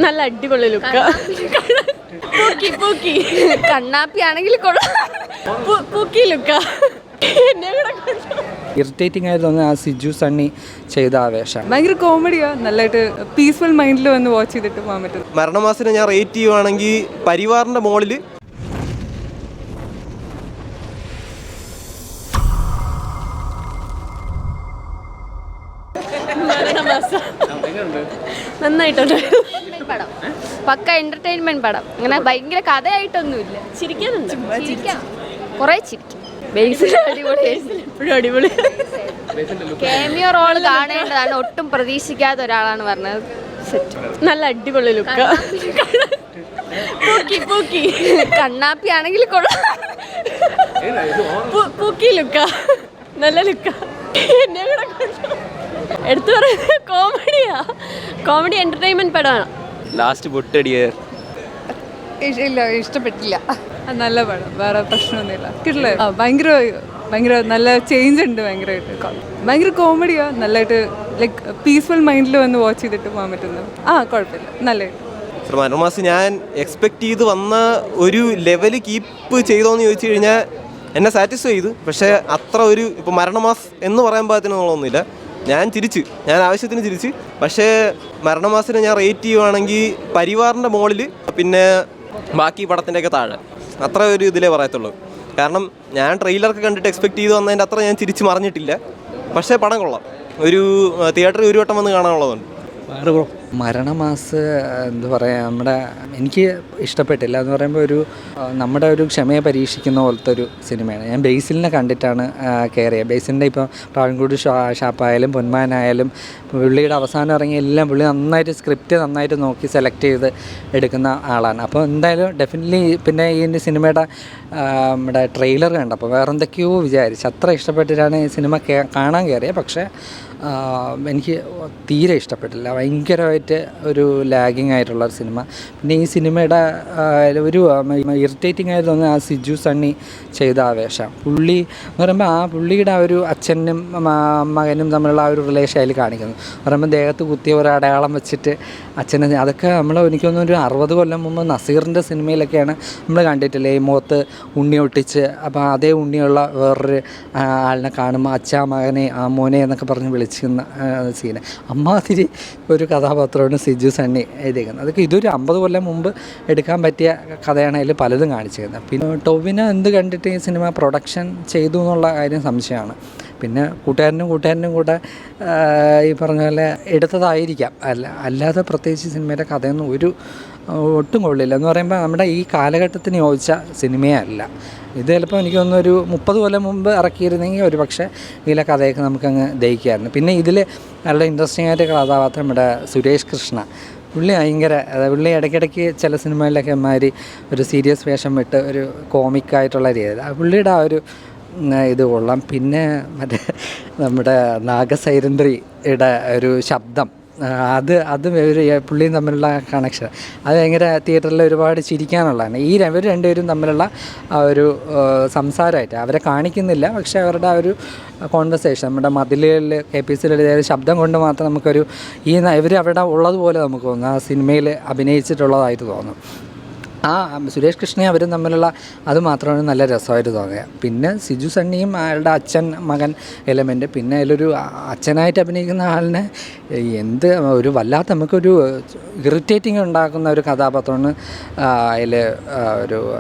നല്ല അടിപൊളി ലുക്ക്. കണ്ണാപ്പി ആണെങ്കിൽ പൂക്കി ലുക്ക. ഇറിറ്റേറ്റിംഗ് ആയി തോന്നുന്നത് ആ സിജു സണ്ണി ചെയ്ത ആവേശം. ഭയങ്കര കോമഡിയാണ്. നല്ലതായിട്ട് പീസ്ഫുൾ മൈൻഡിൽ വന്ന് വാച്ച് ചെയ്തിട്ട് പോകാൻ പറ്റും. മരണമാസിനെ ഞാൻ റേറ്റ് ചെയ്യുവാണെങ്കിൽ പരിവാറിൻ്റെ മോളിൽ നന്നായിട്ടുണ്ട്. പടം പക്ക എന്റർടൈൻമെന്റ് പടം. അങ്ങനെ ഭയങ്കര കഥയായിട്ടൊന്നുമില്ല. ചിരിക്കാനുണ്ട്, കുറെ ചിരിക്കും. അടിപൊളി. കാമിയോ റോൾ കാണേണ്ടതാണ്. ഒട്ടും പ്രതീക്ഷിക്കാത്ത ഒരാളാണ് പറഞ്ഞത്. നല്ല അടിപൊളി ലുക്ക്. കണ്ണാപ്പി ആണെങ്കിൽ പൂക്കി ലുക്ക. നല്ല ലുക്ക. എടുത്തു പറയുന്നത് കോമഡി എന്റർടൈൻമെന്റ് പടമാണ്. ലാസ്റ്റ് പൊട്ടടിയ ഇല്ല, ഇഷ്ടപ്പെട്ടില്ല. നല്ല പടം, വേറെ പ്രശ്നമൊന്നുമില്ല. കിട്ടില്ല. ഭയങ്കര നല്ല ചേഞ്ച് ഉണ്ട്. ഭയങ്കര കോമഡിയാണ്. നല്ലതായിട്ട് ലൈക്ക് പീസ്ഫുൾ മൈൻഡിൽ വന്ന് വാച്ച് ചെയ്തിട്ട് പോകാൻ പറ്റുന്നത്. കുഴപ്പമില്ല, നല്ലതായിട്ട്. മരണമാസ് ഞാൻ എക്സ്പെക്റ്റ് ചെയ്ത് വന്ന ഒരു ലെവല് കീപ്പ് ചെയ്തോന്ന് ചോദിച്ചു കഴിഞ്ഞാൽ എന്നെ സാറ്റിസ്ഫൈ ചെയ്തു. പക്ഷേ അത്ര ഒരു ഇപ്പോൾ മരണമാസ് എന്ന് പറയാൻ പാകത്തിനൊന്നുമില്ല. ഞാൻ ആവശ്യത്തിന് ചിരിച്ച്. പക്ഷേ മരണമാസിനെ ഞാൻ റേറ്റ് ചെയ്യുവാണെങ്കിൽ പരിവാറിൻ്റെ മോളിൽ, പിന്നെ ബാക്കി പടത്തിൻ്റെയൊക്കെ താഴെ, അത്ര ഒരു ഇതിലേ പറയത്തുള്ളൂ. കാരണം ഞാൻ ട്രെയിലറൊക്കെ കണ്ടിട്ട് എക്സ്പെക്റ്റ് ചെയ്ത് വന്നതിൻ്റെ അത്ര ഞാൻ ചിരിച്ച് മറിഞ്ഞിട്ടില്ല. പക്ഷേ പടം കൊള്ളാം. ഒരു തിയേറ്ററിൽ ഒരു വട്ടം വന്ന് കാണാനുള്ളതുണ്ട്. മരണമാസ് എന്താ പറയുക, എനിക്ക് ഇഷ്ടപ്പെട്ടില്ല എന്ന് പറയുമ്പോൾ നമ്മുടെ ഒരു ക്ഷമയെ പരീക്ഷിക്കുന്ന പോലത്തെ ഒരു സിനിമയാണ്. ഞാൻ ബേസിലിനെ കണ്ടിട്ടാണ് കയറിയത്. ബേസിലിൻ്റെ ഇപ്പോൾ ട്രാവൻകൂട് ഷാപ്പായാലും പൊന്മാനായാലും പുള്ളിയുടെ അവസാനം ഇറങ്ങിയ എല്ലാം പുള്ളി നന്നായിട്ട് സ്ക്രിപ്റ്റ് നന്നായിട്ട് നോക്കി സെലക്ട് ചെയ്ത് എടുക്കുന്ന ആളാണ്. അപ്പോൾ എന്തായാലും ഡെഫിനറ്റ്ലി പിന്നെ ഈ സിനിമയുടെ നമ്മുടെ ട്രെയിലർ കണ്ടപ്പോൾ വേറെ എന്തൊക്കെയോ വിചാരിച്ചു. അത്ര ഇഷ്ടപ്പെട്ടിട്ടാണ് ഈ സിനിമ കാണാൻ കയറിയത്. പക്ഷേ എനിക്ക് തീരെ ഇഷ്ടപ്പെട്ടില്ല. ഭയങ്കരമായിട്ട് ഒരു ലാഗിങ് ആയിട്ടുള്ള ഒരു സിനിമ. പിന്നെ ഈ സിനിമയുടെ ഒരു ഇറിറ്റേറ്റിംഗ് ആയി തോന്നുന്നത് ആ സിജു സണ്ണി ചെയ്ത ആവേശം. പുള്ളി എന്ന് പറയുമ്പോൾ ആ പുള്ളിയുടെ ആ ഒരു അച്ഛനും മകനും തമ്മിലുള്ള ആ ഒരു റിലേഷൻ അതിൽ കാണിക്കുന്നു. പറയുമ്പോൾ ദേഹത്ത് കുത്തിയ ഒരു അടയാളം വെച്ചിട്ട് അച്ഛനെ, അതൊക്കെ എനിക്ക് തോന്നുന്നു ഒരു 60 കൊല്ലം മുമ്പ് നസീറിൻ്റെ സിനിമയിലൊക്കെയാണ് നമ്മൾ കണ്ടിട്ടില്ലേ, ഈ മുഖത്ത് ഉണ്ണി ഒട്ടിച്ച്. അപ്പോൾ അതേ ഉണ്ണിയുള്ള വേറൊരു ആളിനെ കാണുമ്പോൾ അച്ഛാ മകനെ ആ മോനെ എന്നൊക്കെ പറഞ്ഞ് വിളിക്കുന്ന സീന്. അമ്മാതിരി ഒരു കഥാപാത്രമാണ് സിജു സണ്ണി എഴുതിയിരിക്കുന്നത്. അതൊക്കെ ഇതൊരു 50 കൊല്ലം മുമ്പ് എടുക്കാൻ പറ്റിയ കഥയാണ് അതിൽ പലതും കാണിച്ചിരുന്നത്. പിന്നെ ടൊവിനോ എന്ത് കണ്ടിട്ട് ഈ സിനിമ പ്രൊഡക്ഷൻ ചെയ്തു എന്നുള്ള കാര്യം സംശയമാണ്. പിന്നെ കൂട്ടുകാരനും കൂടെ ഈ പറഞ്ഞ പോലെ എടുത്തതായിരിക്കാം. അല്ലാതെ പ്രത്യേകിച്ച് സിനിമയുടെ കഥയൊന്നും ഒട്ടും കൊള്ളില്ല. എന്ന് പറയുമ്പോൾ നമ്മുടെ ഈ കാലഘട്ടത്തിന് യോജിച്ച സിനിമയേ അല്ല ഇത്. ചിലപ്പോൾ എനിക്ക് തോന്നുന്നു ഒരു 30 കൊല്ലം മുമ്പ് ഇറക്കിയിരുന്നെങ്കിൽ ഒരു പക്ഷേ ഇതിലെ കഥയൊക്കെ നമുക്കങ്ങ് ദഹിക്കായിരുന്നു. പിന്നെ ഇതിൽ നല്ല ഇൻട്രസ്റ്റിംഗ് ആയിട്ട് കഥാപാത്രം നമ്മുടെ സുരേഷ് കൃഷ്ണ. പുള്ളി ഇടയ്ക്കിടയ്ക്ക് ചില സിനിമകളിലൊക്കെ മാതിരി ഒരു സീരിയസ് വേഷം വിട്ട് ഒരു കോമിക്കായിട്ടുള്ള രീതിയിൽ പുള്ളിയുടെ ആ ഒരു ഇത് കൊള്ളാം. പിന്നെ നമ്മുടെ നാഗസൈരന്ദ്രിയുടെ ഒരു ശബ്ദം, അത് പുള്ളിയും തമ്മിലുള്ള കണക്ഷൻ അത് ഭയങ്കര തിയേറ്ററിൽ ഒരുപാട് ചിരിക്കാനുള്ളതാണ്. ഇവർ രണ്ടുപേരും തമ്മിലുള്ള ആ ഒരു സംസാരമായിട്ട് അവരെ കാണിക്കുന്നില്ല. പക്ഷേ അവരുടെ ആ ഒരു കോൺവെർസേഷൻ നമ്മുടെ മതിലുകളിൽ KPCയിൽ ശബ്ദം കൊണ്ട് മാത്രം നമുക്കൊരു ഇവർ അവിടെ ഉള്ളതുപോലെ നമുക്ക് തോന്നും. ആ സിനിമയിൽ അഭിനയിച്ചിട്ടുള്ളതായിട്ട് തോന്നും. സുരേഷ് കൃഷ്ണയും അവരും തമ്മിലുള്ള അത് മാത്രമാണ് നല്ല രസമായിട്ട് തോന്നിയത്. പിന്നെ സിജു സണ്ണിയും അയാളുടെ അച്ഛൻ മകൻ എലമെൻറ്റ്, പിന്നെ അതിലൊരു അച്ഛനായിട്ട് അഭിനയിക്കുന്ന ആളിനെ ഒരു വല്ലാത്ത നമുക്കൊരു ഇറിറ്റേറ്റിംഗ് ഉണ്ടാക്കുന്ന ഒരു കഥാപാത്രമാണ് അതിൽ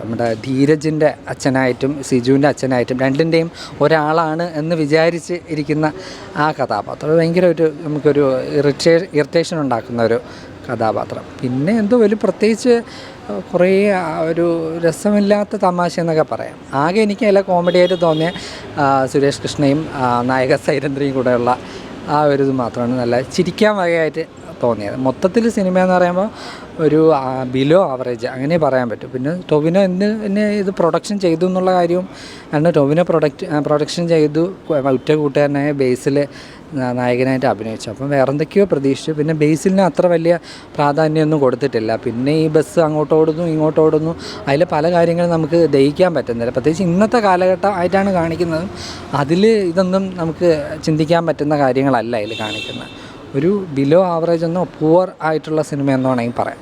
നമ്മുടെ ധീരജിൻ്റെ അച്ഛനായിട്ടും സിജുവിൻ്റെ അച്ഛനായിട്ടും രണ്ടിൻ്റെയും ഒരാളാണ് എന്ന് വിചാരിച്ച് ഇരിക്കുന്ന ആ കഥാപാത്രം ഭയങ്കര നമുക്കൊരു ഇറിറ്റേഷൻ ഉണ്ടാക്കുന്ന ഒരു കഥാപാത്രം. പിന്നെ വലിയ പ്രത്യേകിച്ച് കുറേ ഒരു രസമില്ലാത്ത തമാശ എന്നൊക്കെ പറയാം. ആകെ എനിക്ക് നല്ല കോമഡിയായിട്ട് തോന്നിയ സുരേഷ് കൃഷ്ണയും നായിക സൈരന്ദ്രിയും കൂടെയുള്ള ആ ഒരു ഇത് മാത്രമാണ് നല്ല ചിരിക്കാൻ വകയായിട്ട് തോന്നിയത്. മൊത്തത്തിൽ സിനിമ എന്ന് പറയുമ്പോൾ ഒരു ബിലോ ആവറേജ് അങ്ങനെ പറയാൻ പറ്റും. പിന്നെ ടൊവിനോ എന്നെ ഇത് പ്രൊഡക്ഷൻ ചെയ്തു എന്നുള്ള കാര്യവും, കാരണം ടൊവിനോ പ്രൊഡക്ഷൻ ചെയ്തു ഉറ്റ കൂട്ടുകാരനായ ബേസിൽ നായകനായിട്ട് അഭിനയിച്ചു. അപ്പം വേറെ എന്തൊക്കെയോ പ്രതീക്ഷിച്ചു. പിന്നെ ബേസിലിന് അത്ര വലിയ പ്രാധാന്യമൊന്നും കൊടുത്തിട്ടില്ല. പിന്നെ ഈ ബസ് അങ്ങോട്ടോടുന്നു ഇങ്ങോട്ടോടുന്നു, അതിൽ പല കാര്യങ്ങളും നമുക്ക് ദഹിക്കാൻ പറ്റുന്നില്ല. പ്രത്യേകിച്ച് ഇന്നത്തെ കാലഘട്ടം ആയിട്ടാണ് കാണിക്കുന്നത്. അതിൽ ഇതൊന്നും നമുക്ക് ചിന്തിക്കാൻ പറ്റുന്ന കാര്യങ്ങളല്ല അതിൽ കാണിക്കുന്നത്. ഒരു ബിലോ ആവറേജ് എന്നോ പുവർ ആയിട്ടുള്ള സിനിമ എന്ന് വേണമെങ്കിൽ പറയാം.